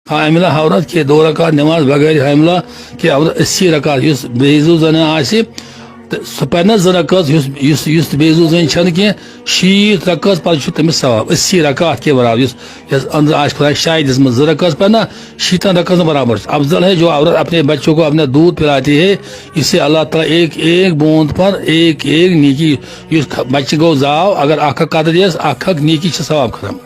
حاملہ عورت کے 2 رکعت نماز بغیر حاملہ کے عورت 80 رکعت اس بیزو زن آسہِ سہ پہ 2 رکعت اس بیزو زن چھن کی 60 رکعت پتہ تمس ثواب 80 رکعت کے برابر اس اندر آج خدا شاید اس میں 2 رکعت پڑھنا 60 رکعت برابر افضل ہے جو عورت اپنے بچوں کو اپنا دودھ پلاتی ہے اس سے اللہ تعالیٰ ایک ایک بوند پر ایک ایک نیکی بچہ گو زاو اگر اکھ قدر دس اکھ نیکی سے ثواب ختم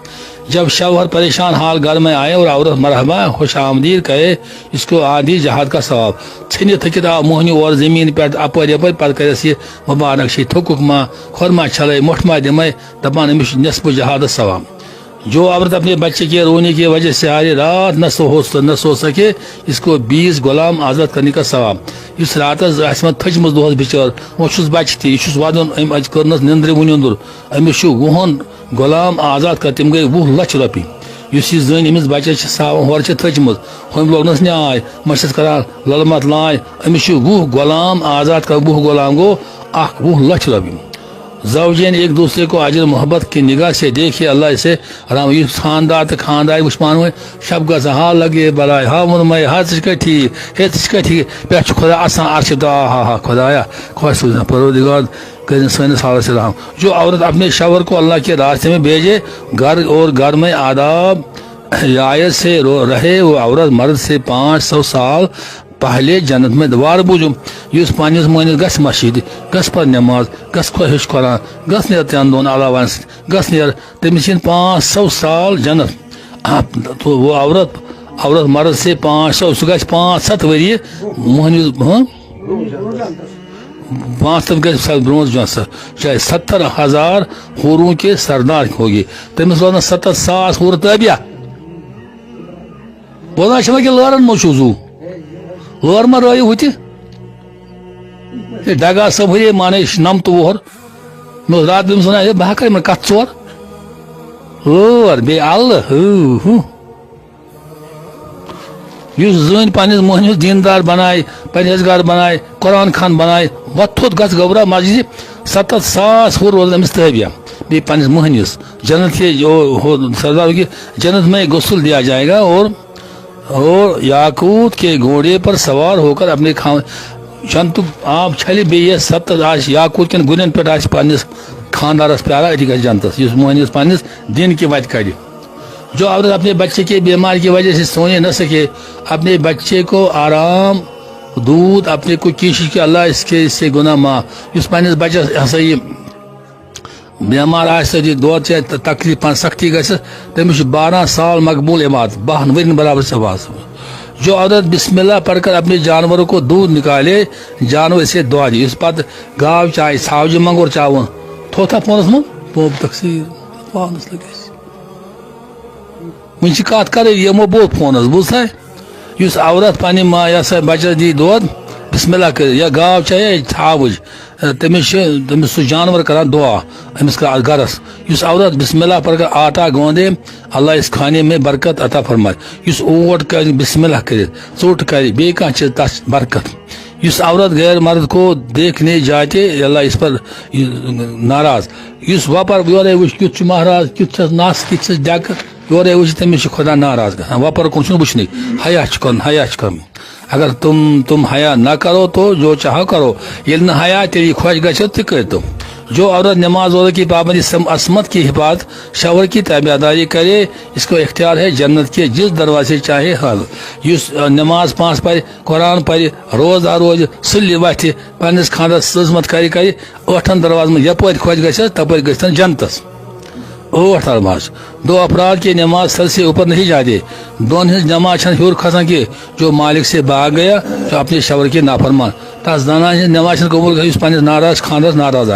جب شوہر پریشان حال گھر میں آئے اور عورت مرحبا خوش آمدید کہے اس کو آدھی جہاد کا ثواب ژھنہِ تھکِتھ آو موہنیو اور زمین پہ اپر یپر پتہ کرس یہ مبارک چھی تھوکُکھ ما خورما چھلے مٹھ ما دمے دپان امس نصف جہاد ثواب جو عورت اپنے بچے کے رونے کی وجہ سے ساری رات نہ سو سکے اس کو 20 غلام آزاد کرنے کا ثواب اس رات تھچمز دہس بچار وہ بچہ تھی یہ ودن ام کرنس نندر ونندر امس 20 غلام آزاد کر تم گئی 20 لچھ رۄپیہِ اس یہ زن امس بچہ ساون ہور تھچمز ہم لوگنس نیاے مشت کران للمت لائے امس 20 غلام آزاد کر 20 غلام گو 20 لچھ رۄپیہِ زوجین ایک دوسرے کو اجر محبت کی نگاہ سے دیکھے اللہ اسے رام یہ خاندار تو خاندار وشمان ہوئے شب گز ہاں لگے بلائے ہاں من میں ہاں ٹھیک ہے ٹھیک پہ چھ خدا آسان عرش دا ہاں ہاں خدایا خواہ سوزنا پروردگار کریں سنس حالت سے رحم جو عورت اپنے شوہر کو اللہ کے راستے میں بھیجے گھر میں آداب رعایت سے رہے وہ عورت مرد سے 500 سال پہلے جنت میں دوار بوجھم اس پانس مانس گس مسجد گس پر نماز گس ہش قرآن گس نیر تین دون علاوہ گس نیر تمس 500 سال جنت تو وہ عورت مرد سے 500 سہ گھس 500 وری موہنیو 500 گھس برونز جو چاہے 70,000 حوروں کے سردار ہوگی تمس روزان 70,000 حور تابعہ بوزان چھما کہ لارن موچو زو لور ما رٲیِو ہُتہِ ڈگا صٲب ہُرے مانے 9 مےٚ اوس راتھ تٔمِس وَنان ہے بہٕ ہا یِمن کتھ 4 لور بیٚیہِ اَلہٕ یُس زٔنۍ پننِس موہنِوِس دیندار بنایہِ پرہیزگار بنایہِ قرآن خان بنایہِ وۄتھ تھوٚد گژھِ گوبرا مسجد 70,000 حور روزن أمِس تابعہ بیٚیہِ پننِس موہنِوِس جنت کے سردار کی جنت میں غسل دیا جائے گا اور یاقوت کے گھوڑے پر سوار ہو کر اپنے چنت آپ چھلے بیس 70 یاقوت کن گرین پہ پنس خاندارس پیارا اتی گھر جنتس اس موہنیس پنس دن کی وت کر جو عورت اپنے بچے کے بیمار کی وجہ سے سونے نہ سکے اپنے بچے کو آرام دودھ اپنے کو کوشش کہ اللہ اس سے گناہ معاف اس پنس بچس ہسا یہ بیمار آہ دود چاہے تکلیف سختی گھس تمس 12 سال مقبول عبادت 12 ورین برابر سے آواز جو عورت بسم اللہ پڑھ کر اپنے جانوروں کو دودھ نکالے جانور اسے دعا دی اس پتہ گاو چاہے ژھاوجہ منگور چاون تھوتھا پونس من پوپ تقسیر پانس لگس ون کت کر یمو بوت پونس بوزا اس عورت پنہ ماں یا سا بچس دی دود بسم اللہ کر یا گاو چاہے ژھاوج تمس سہ جانور کران دعا امس گرس اس عورت بسم اللہ پڑھ کر آٹا گوندے اللہ اس کھانے میں برکت عطا فرمائے اس اوٹ کر بسم اللہ کرے ژوٹ کرے بے کھانا چیز تس برکت اس عورت غیر مرد کو دیکھنے جاتے اللہ اس پر ناراض اس وپر یورے وچ کیت مہراز کیت ناس کت ڈک یورے وچ تمس خدا ناراض گژھان وپر کن چھ وچھنے حیا چھ کرن اگر تم حیا نہ کرو تو جو چاہو کرو یل نہ حیا تیری خوش گھو تہ کرتو جو عورت نماز روزہ کی پابندی عصمت کی حفاظت شوہر کی تابع داری کرے اس کو اختیار ہے جنت کے جس دروازے چاہے حل اس نماز 5 پڑھ قرآن پڑھ روز سلی وتھ پنس خاندس عظمت کر 8 دروازن من یپر خوش گھس تپر گھن جنتس 8 نماز 2 افراد کی نماز سر سے اوپر نہیں جاتے دون ہز نماز چھن ہیور کھسان کی جو مالک سے بھاگ گیا جو اپنے شوہر کے نافرمان تس زنان ہز نماز چھن قبول گئی اس پنس ناراض خاندرس ناراض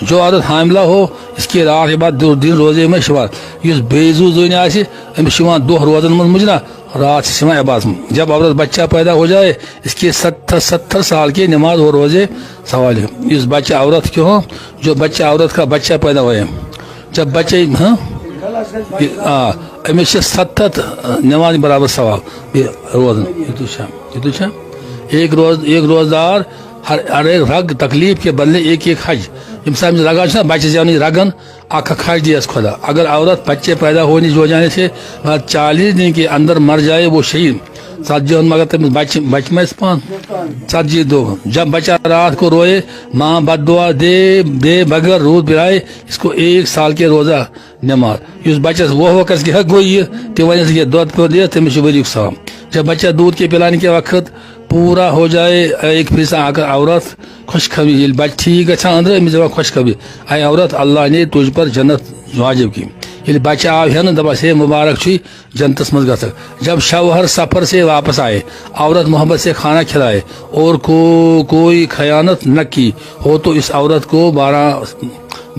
جو عورت حاملہ ہو اس کی رات بعد دن روزے میں شمار اس بیزو زن امس دہ روزن من مجنا رات سے عبادت جب عورت بچہ پیدا ہو جائے اس کے 70 سال کی نماز اور روزے سوال ہے اس بچہ عورت کیوں ہو جو بچہ عورت کا بچہ پیدا ہوئے جب بچے امس 70 نماز برابر ثواب روزن ایک روزدار ہر ایک رگ تکلیف کے بدلے ایک حج سامنے لگا بچے زیون رگن خش دیس خدا اگر عورت بچے پیدا ہونے جو جانے سے 40 دن کے اندر مر جائے وہ شہید 40 مگر تمہیں بچ میں 40 دو جب بچہ رات کو روئے ماں بد دعا دے بغیر رود پلائے اس کو 1 سال کے روزہ نماز اس بچس وہ کس کی حق گوئی تم ونس یہ دودھ پہ دے تمہیں ورک سام جب بچہ دودھ کے پلانے کے وقت پورا ہو جائے 1% اگر عورت خوشخبری بچہ ٹھیک گا اندر امس دپان خوشخبری اے عورت اللہ نے تجھ پر جنت واجب کی یل بچہ آو ہین دپس ہے مبارک چھ جنتس مز گھک جب شوہر سفر سے واپس آئے عورت محبت سے کھانا کھلائے اور کوئی خیانت نہ کی ہو تو اس عورت کو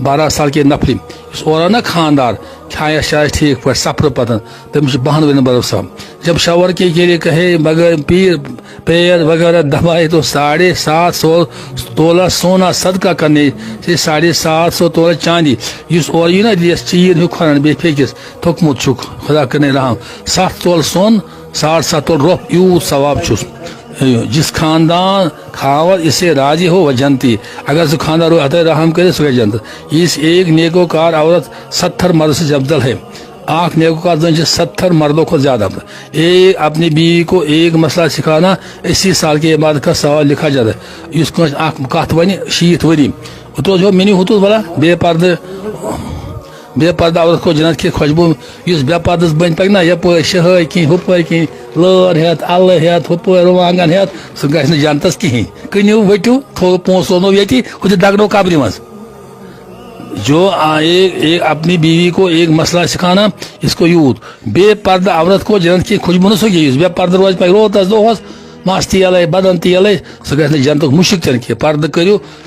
12 سال کے نفلی اس اور نا خاندار کھایا شاید ٹھیک پہ سفر پتن تمہیں 12 ون برف جب شوہر کے لیے کہے بغیر پیر وغیرہ دبائے تو 750 تولہ سونا صدقہ کرنے سے 750 تولہ چاندی اس اور یہ نا اس چیز ہن بے پھیکس تھوکمت چھک خدا کرنے رحم 7 تول سون 7.5 تول روپ یوت ثواب چھس جس خاندان خاور اسے راضی ہو وہ جنتی اگر سو خاندار عطا رحم کرے سو جنت اس ایک نیکوکار عورت 70 مرد سے افضل ہے آنکھ نیکوکار زن 70 مردوں کو زیادہ ایک اپنی بیوی کو ایک مسئلہ سکھانا 80 سال کے بعد کا سوال لکھا جاتا ہے اس کو کت ون 60 وری تو جو منی ہوت بلا بے پردہ عورت کو جنت کی خوشبو اس بے پردس بن پک نا یپ شہے کی ہپ کی لر ہیت ال ہیت ہپ رُوانگن ہیت سہ گژھِ نہٕ جنتس کہین کنیو ؤٹِو تھو پونسہٕ اوٚنو ییٚتی ہُتہِ دگنو قبرِ منٛز جو ایک اپنی بیوی کو ایک مسئلہ سکھانا اس کو یوت بے پردہ عورت کو جنت کی خوشبو نہ سکی اس بے پردہ روز پہ روتس دہس مستی علیہ بدن تی علیہ سہ گژھِ نہٕ جنتُک مشک تہِ کینٛہہ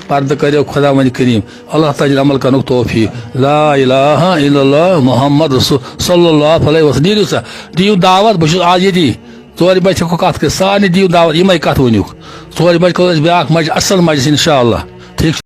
پردٕ کٔرِو خدا وند کریم اللہ تعالیٰ عمل کرنُک توفیق لا الہ الا اللہ محمد رسول صلی اللہ علیہ وسلم دیو سا دیو دعوت بہٕ چھُس آز ییٚتی 4 بجے ہٮ۪کو کتھ کٔرِتھ سارنٕے دیو دعوت یِمے کتھ ؤنِو 4 بجے کرو أسۍ بیٛاکھ مجلس اصل مجلس انشاء اللہ